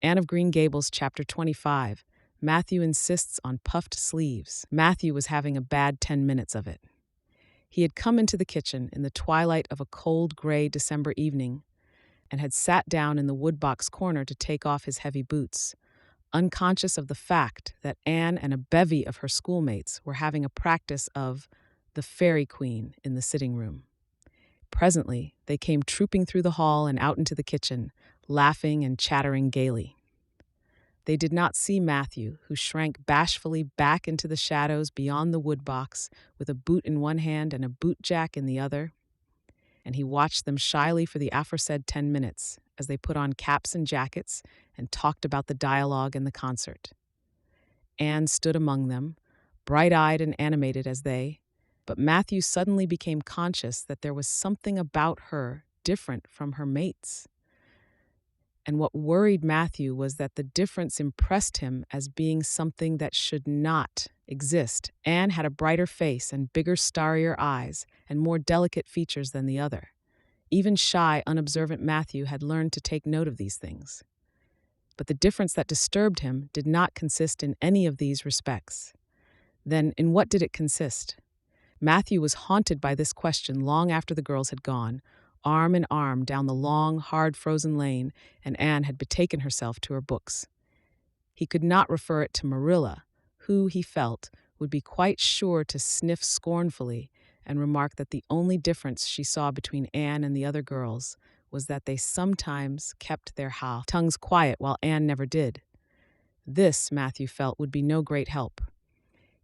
Anne of Green Gables, Chapter 25. Matthew insists on puffed sleeves. Matthew was having a bad 10 minutes of it. He had come into the kitchen in the twilight of a cold, gray December evening and had sat down in the woodbox corner to take off his heavy boots, unconscious of the fact that Anne and a bevy of her schoolmates were having a practice of the Fairy Queen in the sitting room. Presently, they came trooping through the hall and out into the kitchen, laughing and chattering gaily. They did not see Matthew, who shrank bashfully back into the shadows beyond the woodbox with a boot in one hand and a bootjack in the other, and he watched them shyly for the aforesaid 10 minutes as they put on caps and jackets and talked about the dialogue and the concert. Anne stood among them, bright-eyed and animated as they, but Matthew suddenly became conscious that there was something about her different from her mates. And what worried Matthew was that the difference impressed him as being something that should not exist. Anne had a brighter face and bigger, starrier eyes and more delicate features than the other. Even shy, unobservant Matthew had learned to take note of these things. But the difference that disturbed him did not consist in any of these respects. Then, in what did it consist? Matthew was haunted by this question long after the girls had gone, arm in arm down the long, hard frozen lane, and Anne had betaken herself to her books. He could not refer it to Marilla, who, he felt, would be quite sure to sniff scornfully and remark that the only difference she saw between Anne and the other girls was that they sometimes kept their tongues quiet while Anne never did. This, Matthew felt, would be no great help.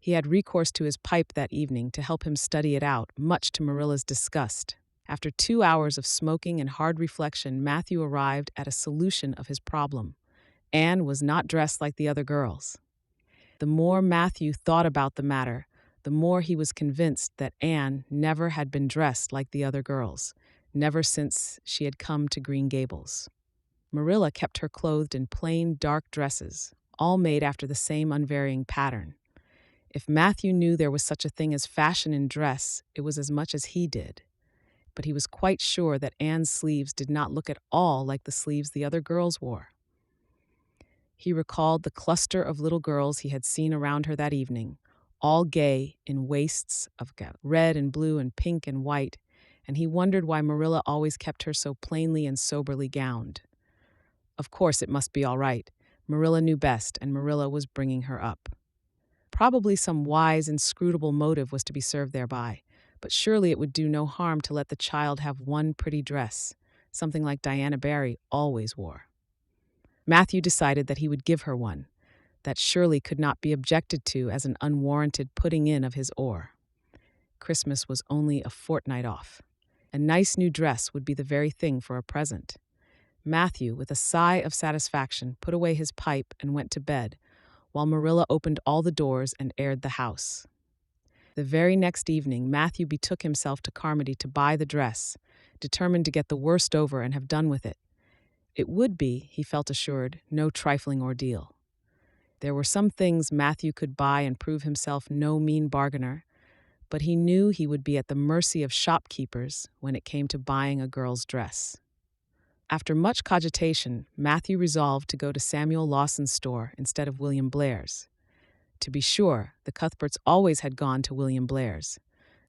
He had recourse to his pipe that evening to help him study it out, much to Marilla's disgust. After 2 hours of smoking and hard reflection, Matthew arrived at a solution of his problem. Anne was not dressed like the other girls. The more Matthew thought about the matter, the more he was convinced that Anne never had been dressed like the other girls, never since she had come to Green Gables. Marilla kept her clothed in plain, dark dresses, all made after the same unvarying pattern. If Matthew knew there was such a thing as fashion in dress, it was as much as he did. But he was quite sure that Anne's sleeves did not look at all like the sleeves the other girls wore. He recalled the cluster of little girls he had seen around her that evening, all gay in waists of red and blue and pink and white, and he wondered why Marilla always kept her so plainly and soberly gowned. Of course it must be all right. Marilla knew best, and Marilla was bringing her up. Probably some wise, inscrutable motive was to be served thereby, but surely it would do no harm to let the child have one pretty dress, something like Diana Barry always wore. Matthew decided that he would give her one. That surely could not be objected to as an unwarranted putting in of his oar. Christmas was only a fortnight off. A nice new dress would be the very thing for a present. Matthew, with a sigh of satisfaction, put away his pipe and went to bed, while Marilla opened all the doors and aired the house. The very next evening, Matthew betook himself to Carmody to buy the dress, determined to get the worst over and have done with it. It would be, he felt assured, no trifling ordeal. There were some things Matthew could buy and prove himself no mean bargainer, but he knew he would be at the mercy of shopkeepers when it came to buying a girl's dress. After much cogitation, Matthew resolved to go to Samuel Lawson's store instead of William Blair's. To be sure, the Cuthberts always had gone to William Blair's.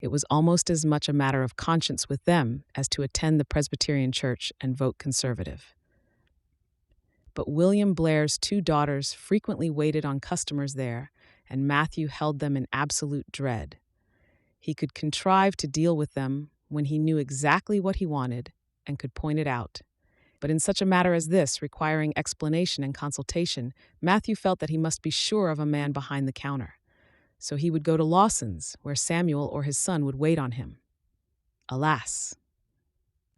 It was almost as much a matter of conscience with them as to attend the Presbyterian church and vote conservative. But William Blair's 2 daughters frequently waited on customers there, and Matthew held them in absolute dread. He could contrive to deal with them when he knew exactly what he wanted and could point it out. But in such a matter as this, requiring explanation and consultation, Matthew felt that he must be sure of a man behind the counter. So he would go to Lawson's, where Samuel or his son would wait on him. Alas!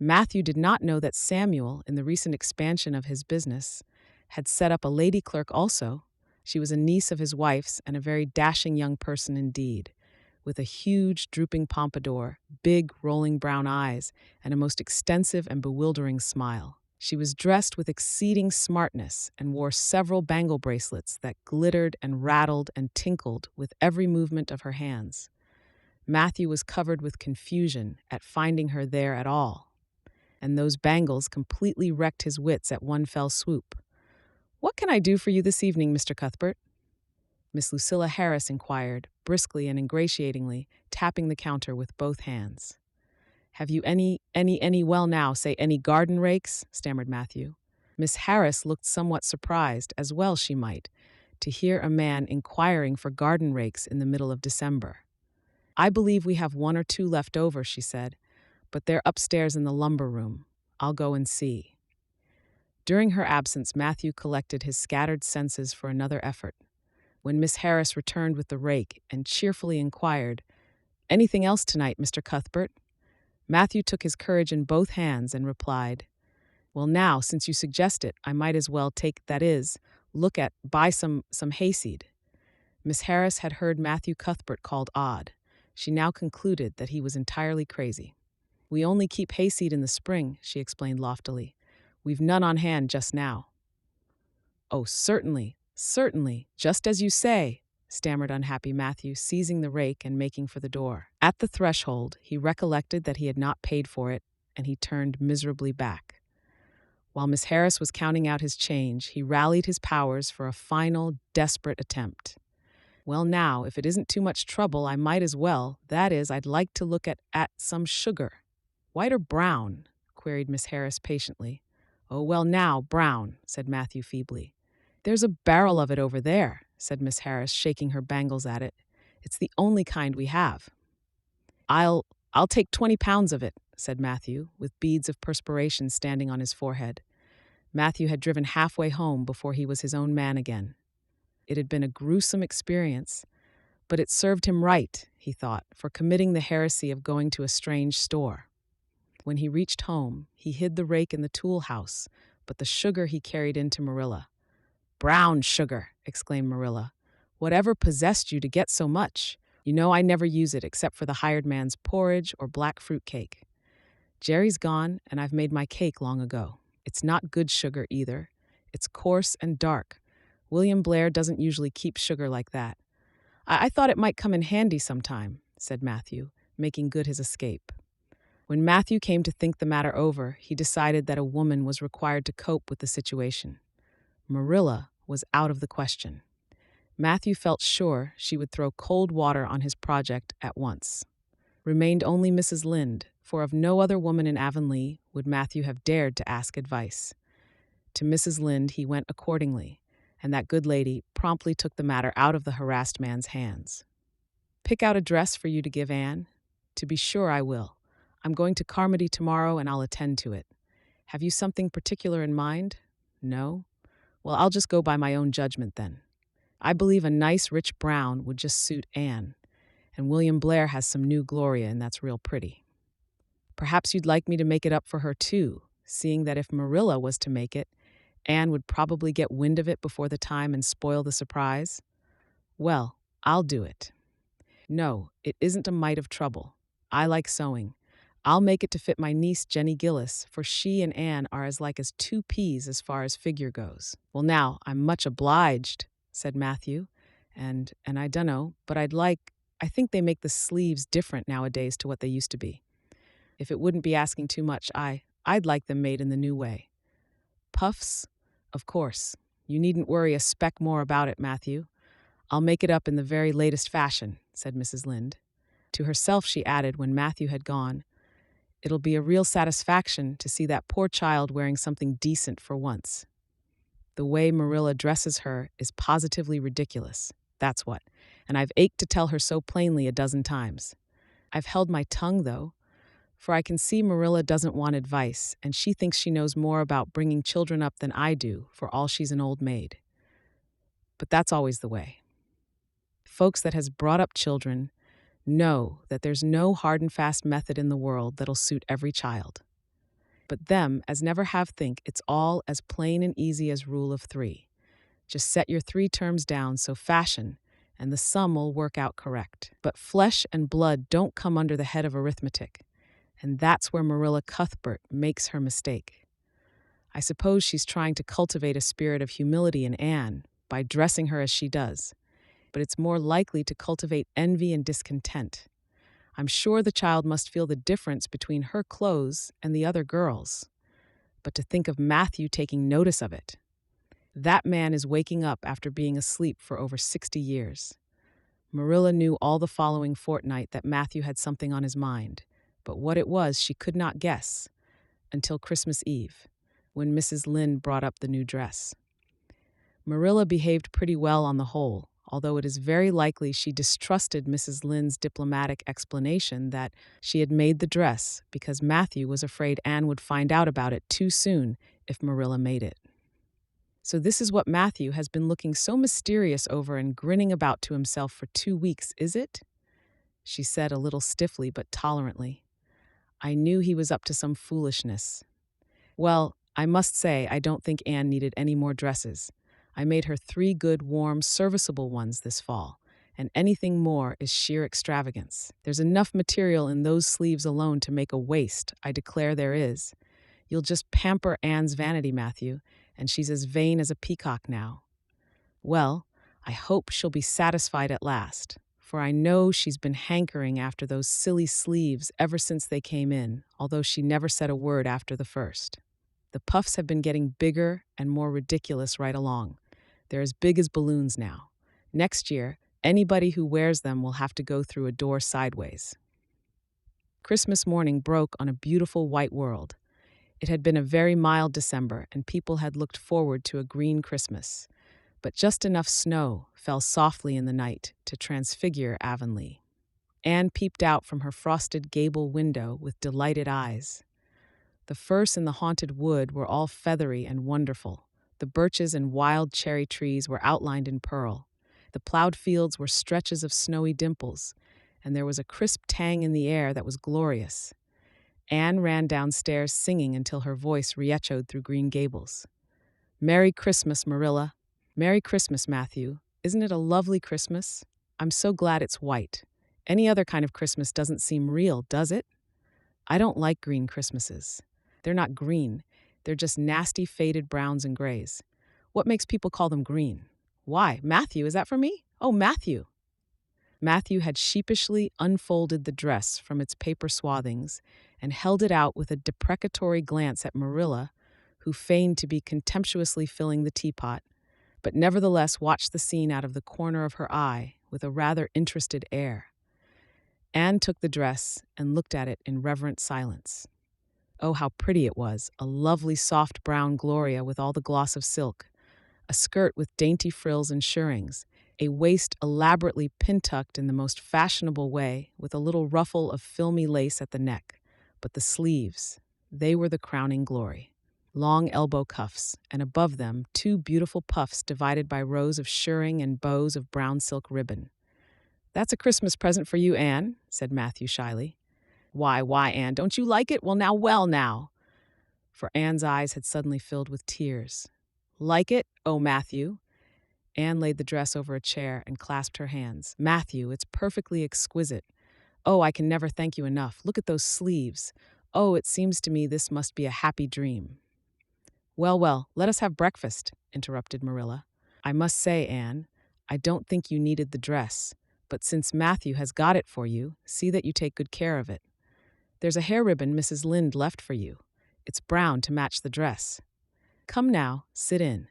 Matthew did not know that Samuel, in the recent expansion of his business, had set up a lady clerk also. She was a niece of his wife's and a very dashing young person indeed, with a huge, drooping pompadour, big, rolling brown eyes, and a most extensive and bewildering smile. She was dressed with exceeding smartness and wore several bangle bracelets that glittered and rattled and tinkled with every movement of her hands. Matthew was covered with confusion at finding her there at all, and those bangles completely wrecked his wits at one fell swoop. "What can I do for you this evening, Mr. Cuthbert?" Miss Lucilla Harris inquired, briskly and ingratiatingly, tapping the counter with both hands. "Have you well now, say any garden rakes?" stammered Matthew. Miss Harris looked somewhat surprised, as well she might, to hear a man inquiring for garden rakes in the middle of December. "I believe we have one or two left over," she said, "but they're upstairs in the lumber room. I'll go and see." During her absence, Matthew collected his scattered senses for another effort. When Miss Harris returned with the rake and cheerfully inquired, "Anything else tonight, Mr. Cuthbert?" Matthew took his courage in both hands and replied, "Well, now, since you suggest it, I might as well buy some hayseed." Miss Harris had heard Matthew Cuthbert called odd. She now concluded that he was entirely crazy. "We only keep hayseed in the spring," she explained loftily. "We've none on hand just now." "Oh, certainly, certainly, just as you say," stammered unhappy Matthew, seizing the rake and making for the door. At the threshold, he recollected that he had not paid for it, and he turned miserably back. While Miss Harris was counting out his change, he rallied his powers for a final, desperate attempt. "Well, now, if it isn't too much trouble, I might as well. That is, I'd like to look at some sugar." "White or brown?" queried Miss Harris patiently. "Oh, well, now, brown," said Matthew feebly. "There's a barrel of it over there," said Miss Harris, shaking her bangles at it. "It's the only kind we have." I'll take 20 pounds of it," said Matthew, with beads of perspiration standing on his forehead. Matthew had driven halfway home before he was his own man again. It had been a gruesome experience, but it served him right, he thought, for committing the heresy of going to a strange store. When he reached home, he hid the rake in the tool house, but the sugar he carried in to Marilla. "Brown sugar!" exclaimed Marilla. "Whatever possessed you to get so much? You know I never use it except for the hired man's porridge or black fruit cake. Jerry's gone, and I've made my cake long ago. It's not good sugar either. It's coarse and dark. William Blair doesn't usually keep sugar like that. I thought it might come in handy sometime," said Matthew, making good his escape. When Matthew came to think the matter over, he decided that a woman was required to cope with the situation. Marilla was out of the question. Matthew felt sure she would throw cold water on his project at once. Remained only Mrs. Lynde, for of no other woman in Avonlea would Matthew have dared to ask advice. To Mrs. Lynde he went accordingly, and that good lady promptly took the matter out of the harassed man's hands. "Pick out a dress for you to give Anne?" "To be sure I will. I'm going to Carmody tomorrow and I'll attend to it. Have you something particular in mind?" "No?" "Well, I'll just go by my own judgment then. I believe a nice rich brown would just suit Anne, and William Blair has some new Gloria and that's real pretty. Perhaps you'd like me to make it up for her too, seeing that if Marilla was to make it, Anne would probably get wind of it before the time and spoil the surprise." "Well, I'll do it." "No, it isn't a mite of trouble. I like sewing. I'll make it to fit my niece Jenny Gillis, for she and Anne are as like as two peas as far as figure goes." "Well, now, I'm much obliged," said Matthew, and I dunno, but I think they make the sleeves different nowadays to what they used to be. If it wouldn't be asking too much, I'd like them made in the new way." "Puffs? Of course. You needn't worry a speck more about it, Matthew. I'll make it up in the very latest fashion," said Mrs. Lynde. To herself she added when Matthew had gone, "It'll be a real satisfaction to see that poor child wearing something decent for once. The way Marilla dresses her is positively ridiculous, that's what, and I've ached to tell her so plainly a dozen times. I've held my tongue, though, for I can see Marilla doesn't want advice, and she thinks she knows more about bringing children up than I do, for all she's an old maid. But that's always the way. Folks that has brought up children know that there's no hard and fast method in the world that'll suit every child. But them as never have think it's all as plain and easy as rule of 3. Just set your 3 terms down so fashion, and the sum'll work out correct. But flesh and blood don't come under the head of arithmetic, and that's where Marilla Cuthbert makes her mistake. I suppose she's trying to cultivate a spirit of humility in Anne by dressing her as she does, but it's more likely to cultivate envy and discontent. I'm sure the child must feel the difference between her clothes and the other girls. But to think of Matthew taking notice of it. That man is waking up after being asleep for over 60 years. Marilla knew all the following fortnight that Matthew had something on his mind, but what it was she could not guess until Christmas Eve, when Mrs. Lynde brought up the new dress. Marilla behaved pretty well on the whole, although it is very likely she distrusted Mrs. Lynde's diplomatic explanation that she had made the dress because Matthew was afraid Anne would find out about it too soon if Marilla made it. So this is what Matthew has been looking so mysterious over and grinning about to himself for 2 weeks, is it? She said a little stiffly but tolerantly. I knew he was up to some foolishness. Well, I must say I don't think Anne needed any more dresses. I made her 3 good, warm, serviceable ones this fall, and anything more is sheer extravagance. There's enough material in those sleeves alone to make a waist, I declare there is. You'll just pamper Anne's vanity, Matthew, and she's as vain as a peacock now. Well, I hope she'll be satisfied at last, for I know she's been hankering after those silly sleeves ever since they came in, although she never said a word after the first. The puffs have been getting bigger and more ridiculous right along. They're as big as balloons now. Next year, anybody who wears them will have to go through a door sideways. Christmas morning broke on a beautiful white world. It had been a very mild December, and people had looked forward to a green Christmas. But just enough snow fell softly in the night to transfigure Avonlea. Anne peeped out from her frosted gable window with delighted eyes. The firs in the haunted wood were all feathery and wonderful. The birches and wild cherry trees were outlined in pearl. The plowed fields were stretches of snowy dimples, and there was a crisp tang in the air that was glorious. Anne ran downstairs singing until her voice re-echoed through Green Gables. Merry Christmas, Marilla. Merry Christmas, Matthew. Isn't it a lovely Christmas? I'm so glad it's white. Any other kind of Christmas doesn't seem real, does it? I don't like green Christmases. They're not green. They're just nasty faded browns and grays. What makes people call them green? Why, Matthew, is that for me? Oh, Matthew. Matthew had sheepishly unfolded the dress from its paper swathings and held it out with a deprecatory glance at Marilla, who feigned to be contemptuously filling the teapot, but nevertheless watched the scene out of the corner of her eye with a rather interested air. Anne took the dress and looked at it in reverent silence. Oh, how pretty it was, a lovely soft brown gloria with all the gloss of silk, a skirt with dainty frills and shirrings, a waist elaborately pin-tucked in the most fashionable way with a little ruffle of filmy lace at the neck. But the sleeves, they were the crowning glory. Long elbow cuffs, and above them 2 beautiful puffs divided by rows of shirring and bows of brown silk ribbon. That's a Christmas present for you, Anne, said Matthew shyly. Why, Anne, don't you like it? Well, now. For Anne's eyes had suddenly filled with tears. Like it? Oh, Matthew. Anne laid the dress over a chair and clasped her hands. Matthew, it's perfectly exquisite. Oh, I can never thank you enough. Look at those sleeves. Oh, it seems to me this must be a happy dream. Well, let us have breakfast, interrupted Marilla. I must say, Anne, I don't think you needed the dress, but since Matthew has got it for you, see that you take good care of it. There's a hair ribbon Mrs. Lynde left for you. It's brown to match the dress. Come now, sit in.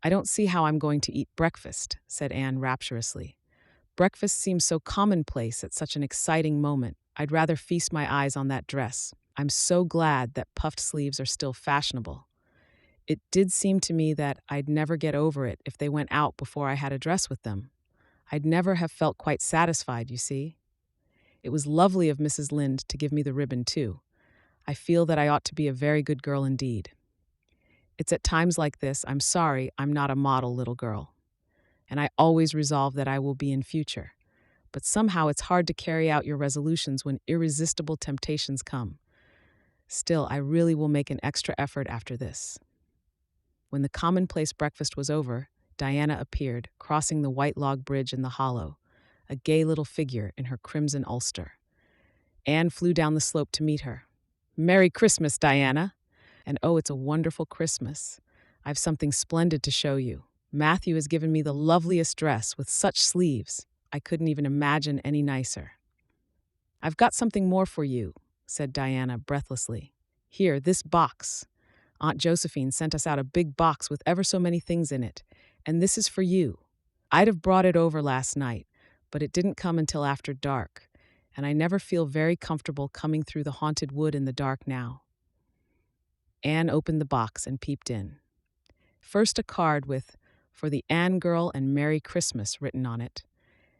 I don't see how I'm going to eat breakfast, said Anne rapturously. Breakfast seems so commonplace at such an exciting moment. I'd rather feast my eyes on that dress. I'm so glad that puffed sleeves are still fashionable. It did seem to me that I'd never get over it if they went out before I had a dress with them. I'd never have felt quite satisfied, you see. It was lovely of Mrs. Lynde to give me the ribbon, too. I feel that I ought to be a very good girl indeed. It's at times like this I'm sorry I'm not a model little girl. And I always resolve that I will be in future. But somehow it's hard to carry out your resolutions when irresistible temptations come. Still, I really will make an extra effort after this. When the commonplace breakfast was over, Diana appeared, crossing the white log bridge in the hollow, a gay little figure in her crimson ulster. Anne flew down the slope to meet her. Merry Christmas, Diana! And oh, it's a wonderful Christmas. I've something splendid to show you. Matthew has given me the loveliest dress with such sleeves. I couldn't even imagine any nicer. I've got something more for you, said Diana breathlessly. Here, this box. Aunt Josephine sent us out a big box with ever so many things in it, and this is for you. I'd have brought it over last night, but it didn't come until after dark, and I never feel very comfortable coming through the haunted wood in the dark now." Anne opened the box and peeped in. First a card with, "For the Anne girl and Merry Christmas" written on it,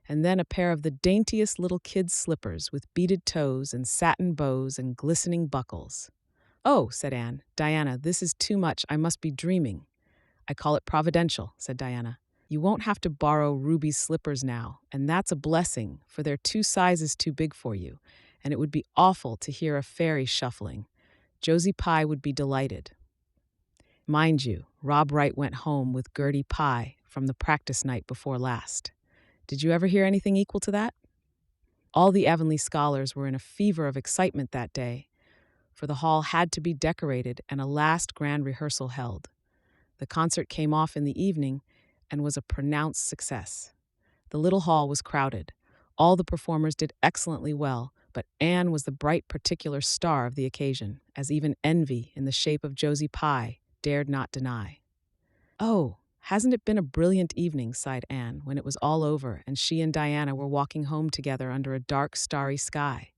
and then a pair of the daintiest little kid's slippers with beaded toes and satin bows and glistening buckles. "Oh," said Anne. "Diana, this is too much. I must be dreaming." "I call it providential," said Diana. "You won't have to borrow Ruby's slippers now, and that's a blessing, for they're 2 sizes too big for you, and it would be awful to hear a fairy shuffling. Josie Pye would be delighted." Mind you, Rob Wright went home with Gertie Pye from the practice night before last. Did you ever hear anything equal to that? All the Avonlea scholars were in a fever of excitement that day, for the hall had to be decorated and a last grand rehearsal held. The concert came off in the evening and was a pronounced success. The little hall was crowded. All the performers did excellently well, but Anne was the bright particular star of the occasion, as even envy, in the shape of Josie Pye, dared not deny. "Oh, hasn't it been a brilliant evening," sighed Anne, when it was all over and she and Diana were walking home together under a dark, starry sky.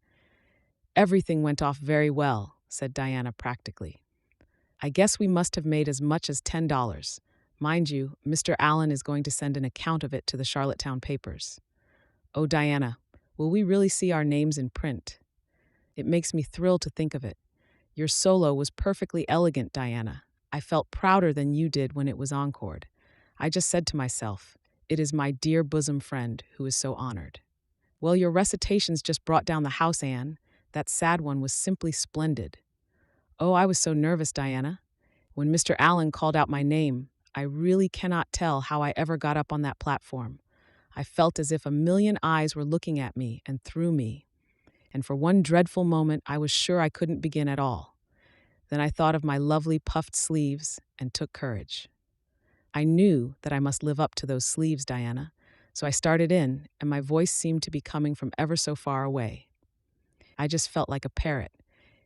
"Everything went off very well," said Diana practically. "I guess we must have made as much as $10. Mind you, Mr. Allen is going to send an account of it to the Charlottetown papers." "Oh, Diana, will we really see our names in print?" "It makes me thrill to think of it. Your solo was perfectly elegant, Diana. I felt prouder than you did when it was encored. I just said to myself, it is my dear bosom friend who is so honored." "Well, your recitations just brought down the house, Anne. That sad one was simply splendid." "Oh, I was so nervous, Diana. When Mr. Allen called out my name, I really cannot tell how I ever got up on that platform. I felt as if a million eyes were looking at me and through me. And for one dreadful moment, I was sure I couldn't begin at all. Then I thought of my lovely puffed sleeves and took courage. I knew that I must live up to those sleeves, Diana, so I started in, and my voice seemed to be coming from ever so far away. I just felt like a parrot.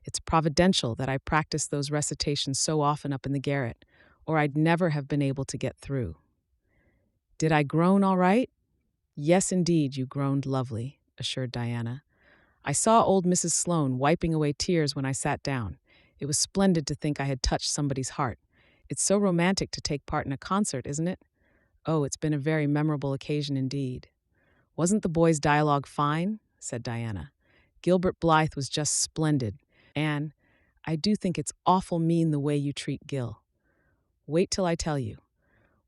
It's providential that I practiced those recitations so often up in the garret, or I'd never have been able to get through." "Did I groan all right?" "Yes, indeed, you groaned lovely," assured Diana. "I saw old Mrs. Sloane wiping away tears when I sat down. It was splendid to think I had touched somebody's heart. It's so romantic to take part in a concert, isn't it? Oh, it's been a very memorable occasion indeed." "Wasn't the boys' dialogue fine?" said Diana. "Gilbert Blythe was just splendid. Anne, I do think it's awful mean the way you treat Gil. Wait till I tell you.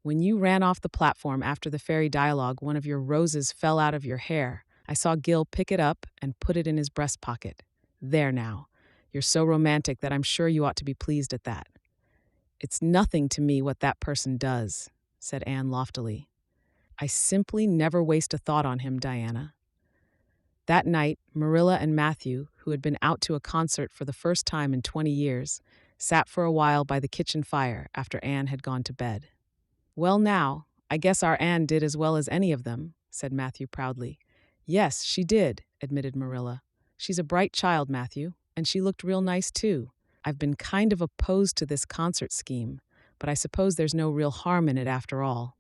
When you ran off the platform after the fairy dialogue, one of your roses fell out of your hair. I saw Gil pick it up and put it in his breast pocket. There now. You're so romantic that I'm sure you ought to be pleased at that." "It's nothing to me what that person does," said Anne loftily. "I simply never waste a thought on him, Diana." That night, Marilla and Matthew, who had been out to a concert for the first time in 20 years, sat for a while by the kitchen fire after Anne had gone to bed. "Well now, I guess our Anne did as well as any of them," said Matthew proudly. "Yes, she did," admitted Marilla. "She's a bright child, Matthew, and she looked real nice too. I've been kind of opposed to this concert scheme, but I suppose there's no real harm in it after all.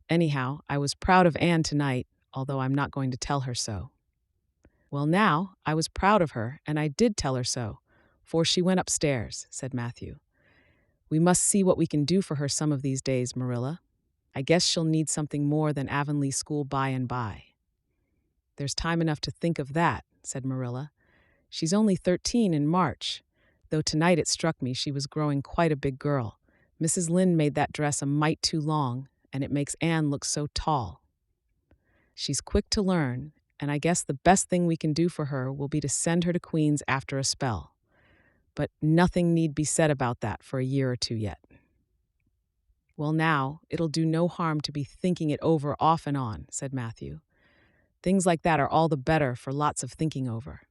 Anyhow, I was proud of Anne tonight, although I'm not going to tell her so." "Well now, I was proud of her, and I did tell her so, for she went upstairs," said Matthew. "We must see what we can do for her some of these days, Marilla. I guess she'll need something more than Avonlea School by and by." "There's time enough to think of that," said Marilla. "She's only 13 in March, though tonight it struck me she was growing quite a big girl. Mrs. Lynde made that dress a mite too long, and it makes Anne look so tall. She's quick to learn, and I guess the best thing we can do for her will be to send her to Queen's after a spell. But nothing need be said about that for a year or two yet." "Well now, it'll do no harm to be thinking it over off and on," said Matthew. "Things like that are all the better for lots of thinking over."